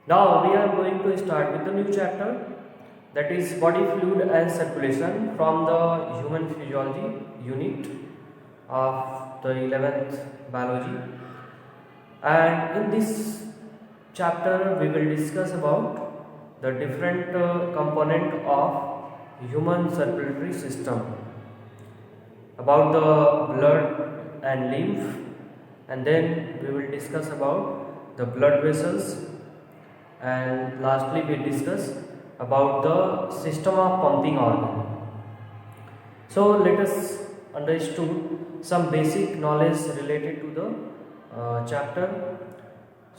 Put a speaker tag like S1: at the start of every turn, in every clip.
S1: Now we are going to start with the new chapter, that is body fluid and circulation from the human physiology unit of the 11th biology. And in this chapter we will discuss about the different component of human circulatory system, about the blood and lymph, and then we will discuss about the blood vessels, and lastly we discuss about the system of pumping organ. So let us understood some basic knowledge related to the chapter.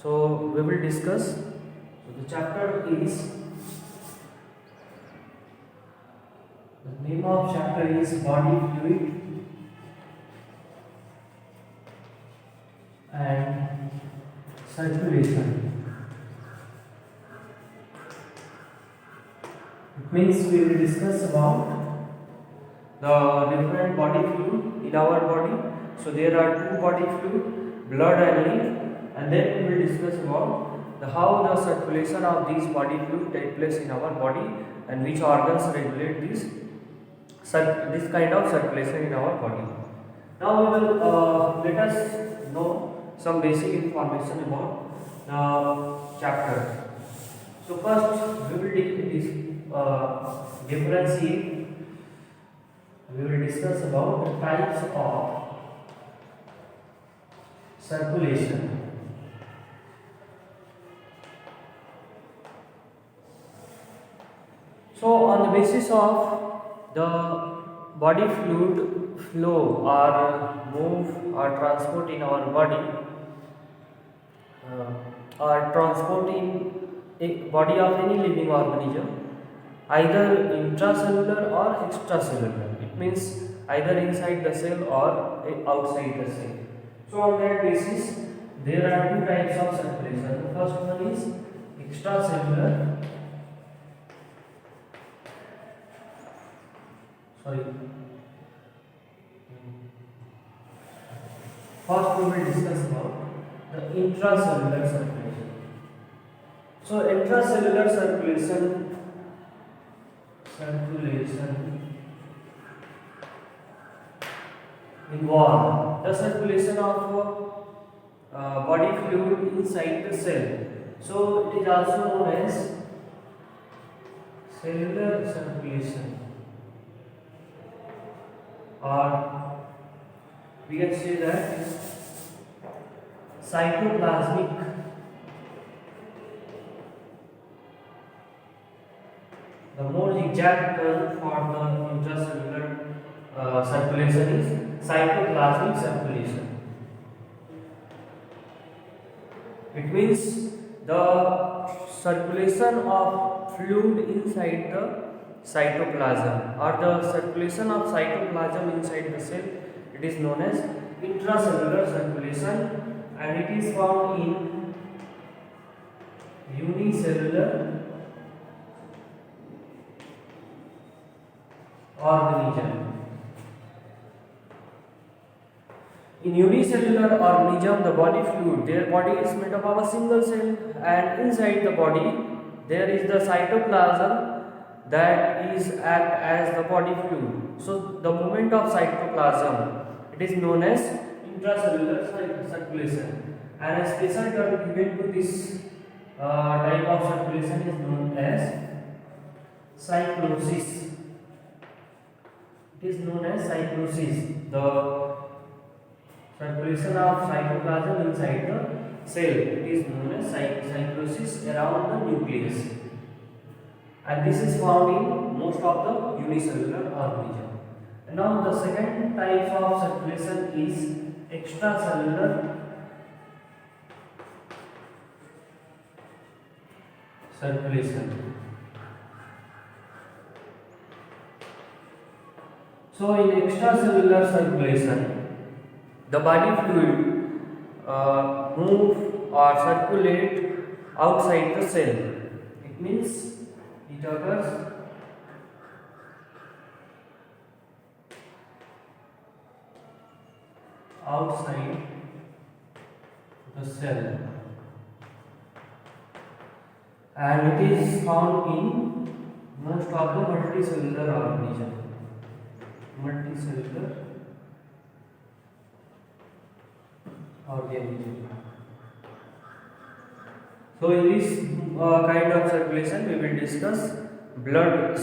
S1: So we will discuss. So the chapter is, the name of chapter is body fluid and circulation. It means we will discuss about the different body fluid in our body. So there are two body fluid, blood and lymph, and then we will discuss about how the circulation of these body fluid take place in our body and which organs regulate this kind of circulation in our body. Now we will let us know some basic information about the chapter. So first we will differentiate. We will discuss about the types of circulation. So on the basis of the body fluid flow or move or transport in our body, or transport in a body of any living organism, either intracellular or extracellular. It means either inside the cell or outside the cell. So on that basis, there are two types of circulation. The first one is extracellular. Sorry. First, we will discuss about the intracellular circulation. So intracellular circulation involve the circulation of body fluid inside the cell. So it is also known as cellular circulation, or we can say that cytoplasmic. The more exact term for the intracellular circulation is cytoplasmic circulation. It means the circulation of fluid inside the cytoplasm, or the circulation of cytoplasm inside the cell. It is known as intracellular circulation, and it is found in unicellular organism. In unicellular organism, the body fluid, their body is made up of a single cell, and inside the body there is the cytoplasm that is act as the body fluid. So the movement of cytoplasm, it is known as intracellular circulation, and a special term given to this type of circulation is known as cyclosis. It is known as cyclosis. The circulation of cytoplasm inside the cell, it is known as cyclosis around the nucleus, and this is found in most of the unicellular organism. And now the second type of circulation is extracellular circulation. So in extracellular circulation, the body fluid move or circulate outside the cell. It means it occurs outside the cell. and it is found in most of the multicellular organism. Multicellular organism. So in this kind of circulation, we will discuss blood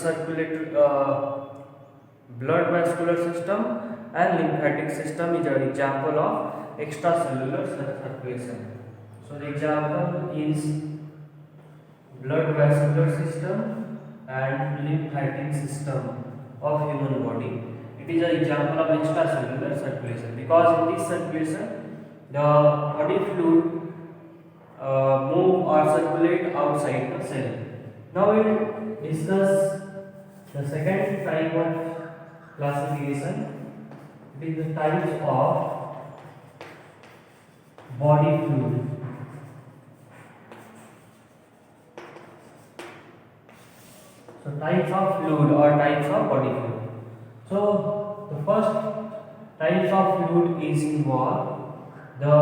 S1: blood vascular system and lymphatic system is an example of extracellular circulation. So the example is blood vascular system and lymphatic system of human body. It is an example of extracellular circulation because in this circulation the body fluid move or circulate outside the cell. Now we will discuss the second type of classification. It is the types of body fluid. So types of fluid or types of body fluid. So the first types of fluid is involved the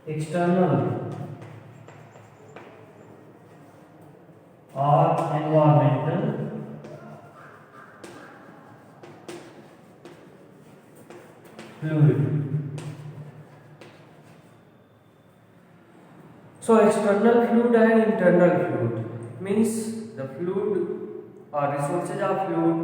S1: external or environmental fluid. So external fluid and internal fluid means the fluid or resources of fluid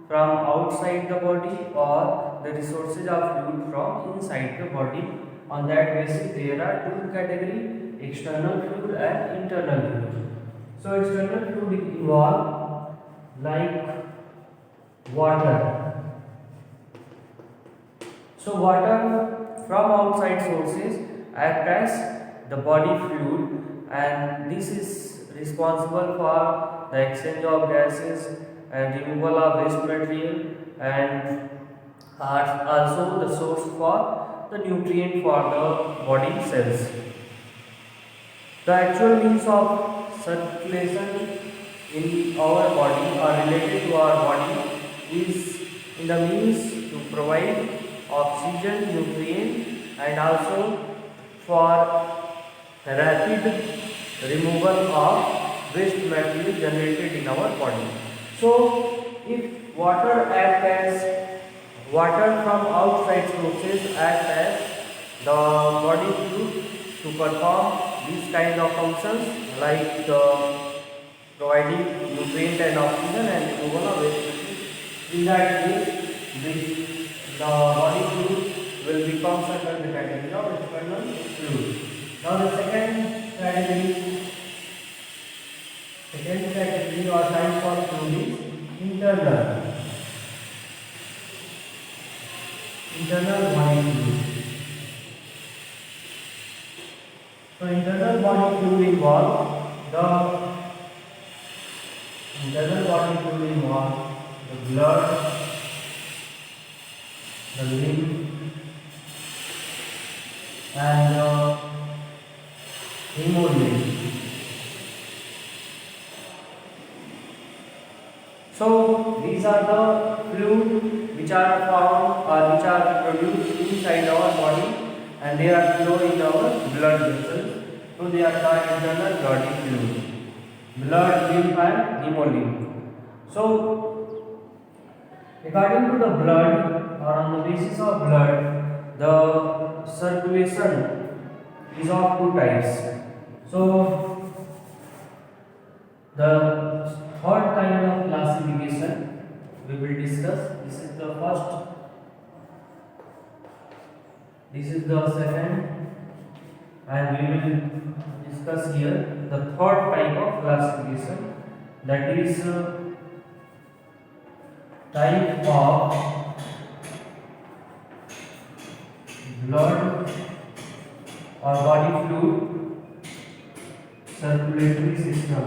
S1: from outside the body or the resources of fluid from inside the body. On that basis, there are two categories: external fluid and internal fluid. So external fluid involve like water. So water from outside sources act as the body fluid, and this is responsible for the exchange of gases and removal of waste material, and are also the source for the nutrient for the body cells. The actual means of circulation in our body or related to our body is in the means to provide oxygen, nutrient, and also for rapid removal of waste material generated in our body. So if water acts as water from outside sources act as the body fluid to perform these kind of functions like providing nutrient and oxygen and removal of waste material. In that case, the body fluid will become under the category of external fluid. Now the second category or type of fluid is internal body fluid. So internal body fluid involve the blood, the lymph, and the hemolymph. So these are the fluid which are found or which are produced inside our body, and they are flow in our blood vessels. So they are called internal body fluid: blood, lymph, and hemolymph. So according to the blood or on the basis of blood, the circulation is of two types. So the third kind of classification we will discuss. This is the first, this is the second, and we will discuss here the third type of classification, that is type of blood or body fluid circulatory system.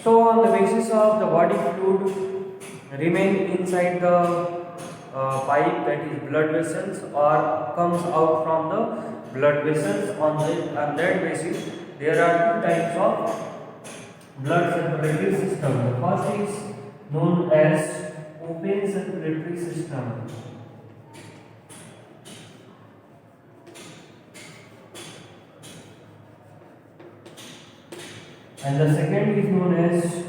S1: So on the basis of the body fluid remain inside the pipe, that is blood vessels, or comes out from the blood vessels, on that basis there are two types of blood circulatory system. The first is known as open circulatory system. and the second is known as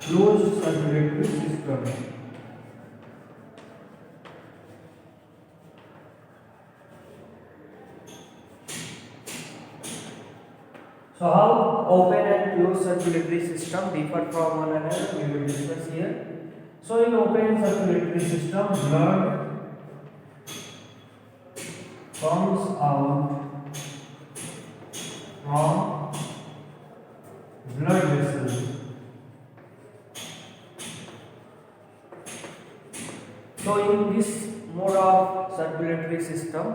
S1: closed circulatory system. So how open and closed circulatory system differ from one another, we will discuss here. So in open circulatory system, blood comes out from blood vessels. So in this mode of circulatory system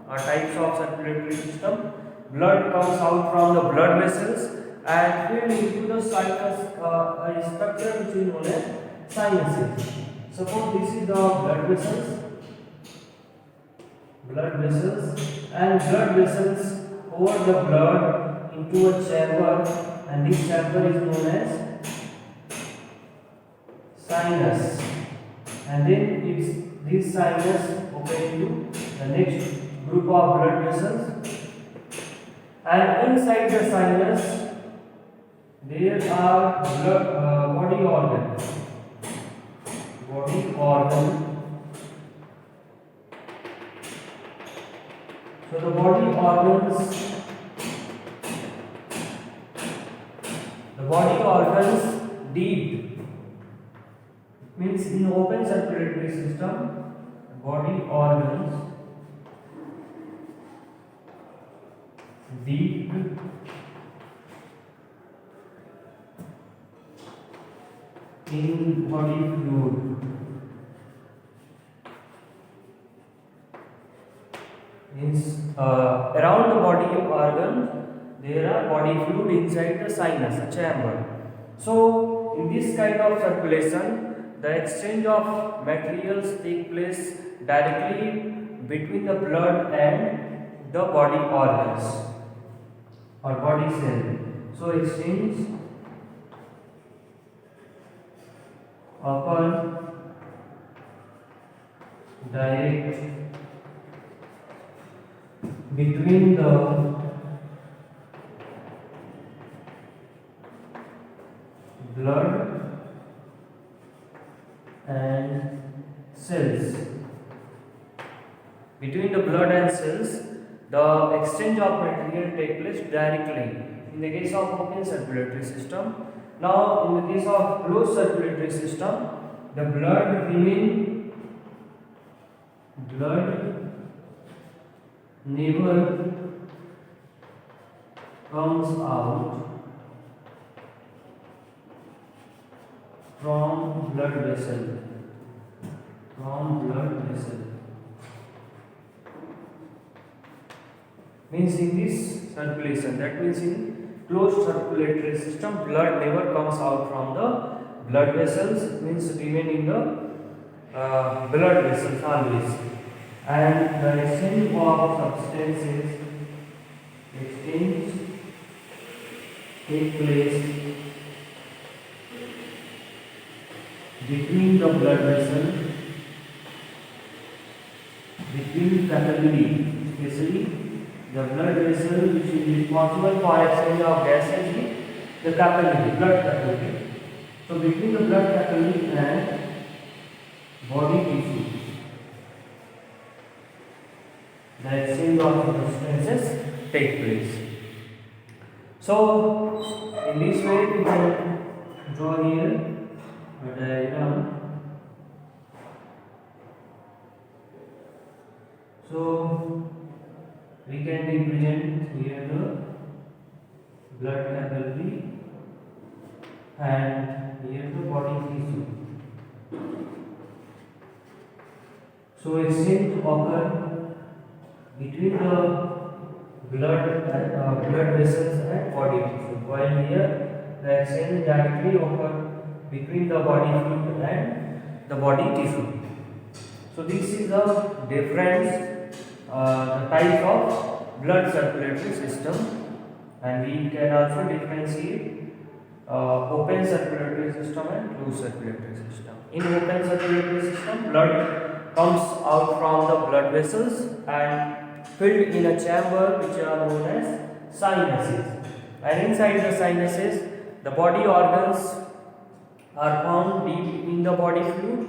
S1: or types of circulatory system, blood comes out from the blood vessels and filled into the sinus, a structure which is known as sinuses. Suppose this is the blood vessels, and blood vessels pour the blood into a chamber, and this chamber is known as sinus, and then this sinus open into the next group of blood vessels, and inside the sinus there are body organs. So the body organs deep, means in open circulatory system, body organs deep in body fluid, means around the body organ there are body fluid inside the sinus, a chamber. So in this kind of circulation, the exchange of materials take place directly between the blood and the body organs or body cell. So exchange occur direct between the blood and cells. Between the blood and cells, the exchange of material take place directly in the case of open circulatory system. Now in the case of closed circulatory system, the blood never comes out from blood vessel. Means in this circulation, that means in closed circulatory system, blood never comes out from the blood vessels, means remain in the blood vessels always, and the exchange of substances take place between the blood vessel, between capillary, especially the blood vessel which is responsible for exchange of gases, the capillary, blood capillary. So between the blood capillary and body tissue, the exchange of substances take place. So in this way we can draw here a diagram. So we can represent here the blood capillary and here the body tissue. So exchange occur between the blood vessels and body tissue, while here the exchange directly occur between the body fluid and the body tissue. So this is the difference, the type of blood circulatory system, and we can also differentiate open circulatory system and closed circulatory system. In open circulatory system, blood comes out from the blood vessels and filled in a chamber which are known as sinuses, And inside the sinuses, the body organs are found deep in the body fluid,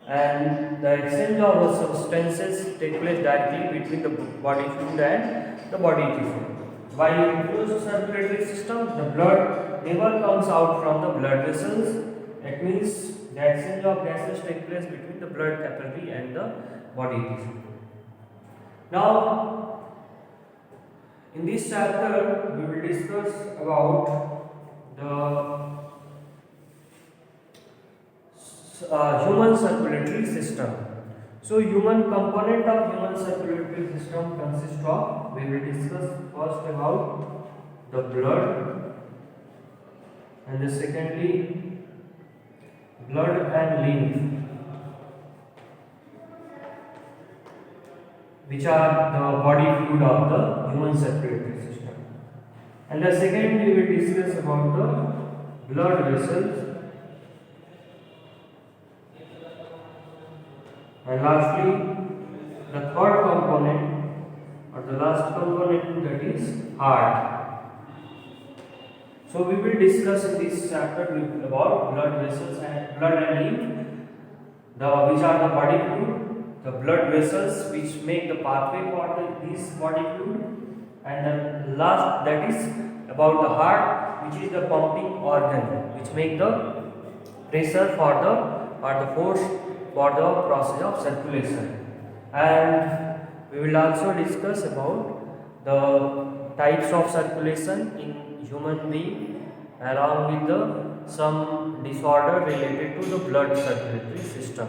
S1: and the exchange of substances take place directly between the body fluid and the body tissue. While in closed circulatory system, the blood never comes out from the blood vessels. That means the exchange of gases take place between the blood capillary and the body tissue. Now, in this chapter, we will discuss about the human circulatory system. So, human component of human circulatory system consists of, we will discuss first about the blood, and the secondly blood and lymph, which are the body fluid of the human circulatory system. And the second we will discuss about the blood vessels, and lastly the third component or the last component, that is heart. So we will discuss in this chapter about blood vessels and blood and lymph, which are the body fluid, the blood vessels which make the pathway for this body fluid, and the last, that is about the heart, which is the pumping organ which make the pressure for the force for the process of circulation. And we will also discuss about the types of circulation in human being, along with some disorder related to the blood circulatory system.